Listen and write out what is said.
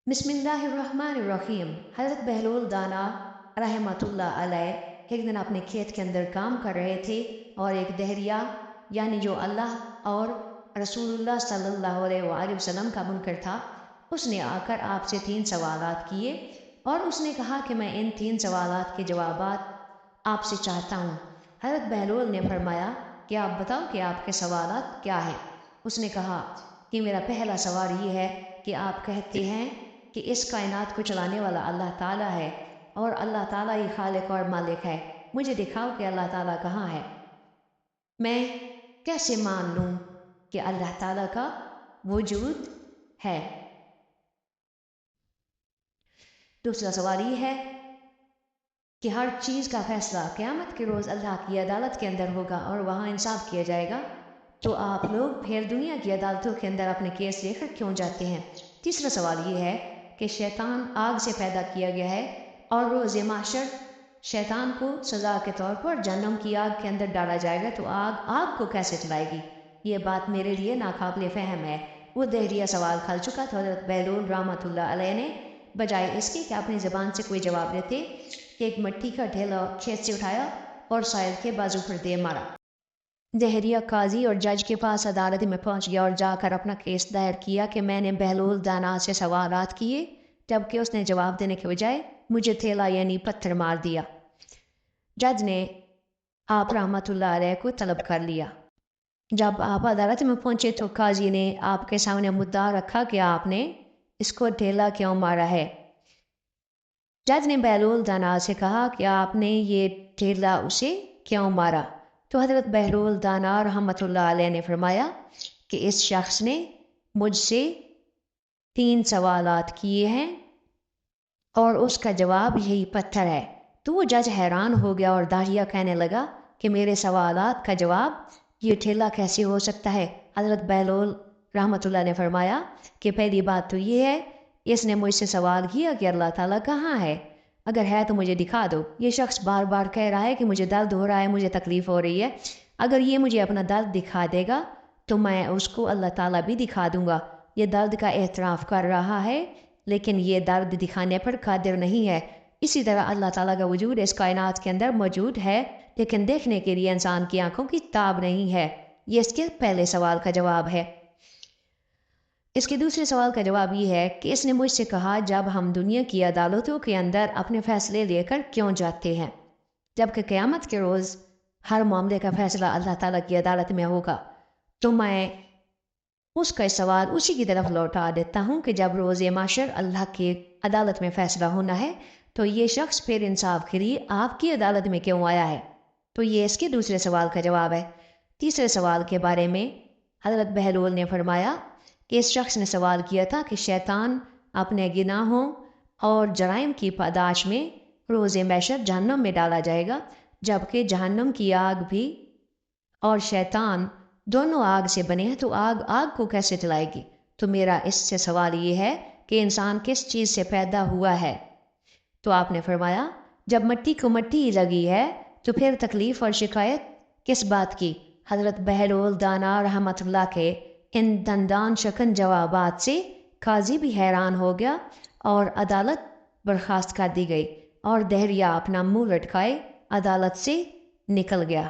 بسم اللہ الرحمن الرحیم۔ حضرت بہلول دانا رحمۃ اللہ علیہ ایک دن اپنے کھیت کے اندر کام کر رہے تھے اور ایک دہریہ یعنی جو اللہ اور رسول اللہ صلی اللہ علیہ وآلہ وسلم کا منکر تھا، اس نے آ کر آپ سے 3 سوالات کیے اور اس نے کہا کہ میں ان 3 سوالات کے جوابات آپ سے چاہتا ہوں۔ حضرت بہلول نے فرمایا کہ آپ بتاؤ کہ آپ کے سوالات کیا ہیں۔ اس نے کہا کہ میرا پہلا سوال یہ ہے کہ آپ کہتے ہیں کہ اس کائنات کو چلانے والا اللہ تعالیٰ ہے اور اللہ تعالیٰ ہی خالق اور مالک ہے، مجھے دکھاؤ کہ اللہ تعالیٰ کہاں ہے، میں کیسے مان لوں کہ اللہ تعالیٰ کا وجود ہے۔ دوسرا سوال یہ ہے کہ ہر چیز کا فیصلہ قیامت کے روز اللہ کی عدالت کے اندر ہوگا اور وہاں انصاف کیا جائے گا، تو آپ لوگ پھر دنیا کی عدالتوں کے اندر اپنے کیس لے کر کیوں جاتے ہیں؟ تیسرا سوال یہ ہے کہ شیطان آگ سے پیدا کیا گیا ہے اور روز محشر شیطان کو سزا کے طور پر جہنم کی آگ کے اندر ڈالا جائے گا، تو آگ کو کیسے چلائے گی؟ یہ بات میرے لیے ناقابل فہم ہے۔ وہ دہریہ سوال کھل چکا تھا۔ حضرت بہلول رحمۃ اللہ علیہ نے بجائے اس کے کہ اپنی زبان سے کوئی جواب دیتے، ایک مٹی کا ڈھیلا کھیت سے اٹھایا اور سائل کے بازو پر دے مارا۔ دہریہ قاضی اور جج کے پاس عدالت میں پہنچ گیا اور جا کر اپنا کیس دائر کیا کہ میں نے بہلول دانا سے سوالات کیے، جبکہ اس نے جواب دینے کے بجائے مجھے تھیلا یعنی پتھر مار دیا۔ جج نے آپ رحمۃ اللہ علیہ کو طلب کر لیا۔ جب آپ عدالت میں پہنچے تو قاضی نے آپ کے سامنے مدعا رکھا کہ آپ نے اس کو ڈھیلا کیوں مارا ہے۔ جج نے بہلول دانا سے کہا کہ آپ نے یہ ڈھیلا اسے کیوں مارا؟ تو حضرت بہلول دانا رحمۃ اللہ علیہ نے فرمایا کہ اس شخص نے مجھ سے 3 سوالات کیے ہیں اور اس کا جواب یہی پتھر ہے۔ تو وہ جج حیران ہو گیا اور داہیہ کہنے لگا کہ میرے سوالات کا جواب یہ ٹھیلا کیسے ہو سکتا ہے؟ حضرت بہلول رحمۃ اللہ نے فرمایا کہ پہلی بات تو یہ ہے، اس نے مجھ سے سوال کیا کہ اللہ تعالیٰ کہاں ہے، اگر ہے تو مجھے دکھا دو۔ یہ شخص بار بار کہہ رہا ہے کہ مجھے درد ہو رہا ہے، مجھے تکلیف ہو رہی ہے، اگر یہ مجھے اپنا درد دکھا دے گا تو میں اس کو اللہ تعالیٰ بھی دکھا دوں گا۔ یہ درد کا اعتراف کر رہا ہے لیکن یہ درد دکھانے پر قادر نہیں ہے۔ اسی طرح اللہ تعالیٰ کا وجود اس کائنات کے اندر موجود ہے لیکن دیکھنے کے لیے انسان کی آنکھوں کی تاب نہیں ہے۔ یہ اس کے پہلے سوال کا جواب ہے۔ اس کے دوسرے سوال کا جواب یہ ہے کہ اس نے مجھ سے کہا جب ہم دنیا کی عدالتوں کے اندر اپنے فیصلے لے کر کیوں جاتے ہیں، جبکہ قیامت کے روز ہر معاملے کا فیصلہ اللہ تعالیٰ کی عدالت میں ہوگا، تو میں اس کا سوال اسی کی طرف لوٹا دیتا ہوں کہ جب روز محشر اللہ کی عدالت میں فیصلہ ہونا ہے تو یہ شخص پھر انصاف کے لیے آپ کی عدالت میں کیوں آیا ہے؟ تو یہ اس کے دوسرے سوال کا جواب ہے۔ تیسرے سوال کے بارے میں حضرت بہلول نے فرمایا کہ اس شخص نے سوال کیا تھا کہ شیطان اپنے گناہوں اور جرائم کی پاداش میں روز محشر جہنم میں ڈالا جائے گا، جبکہ جہنم کی آگ بھی اور شیطان دونوں آگ سے بنے ہیں، تو آگ کو کیسے جلائے گی؟ تو میرا اس سے سوال یہ ہے کہ انسان کس چیز سے پیدا ہوا ہے؟ تو آپ نے فرمایا جب مٹی کو مٹی ہی لگی ہے تو پھر تکلیف اور شکایت کس بات کی؟ حضرت بہلول دانا رحمۃ اللہ کے ان دندان شکن جوابات سے قاضی بھی حیران ہو گیا اور عدالت برخاست کر دی گئی اور دہریہ اپنا منہ لٹکائے عدالت سے نکل گیا۔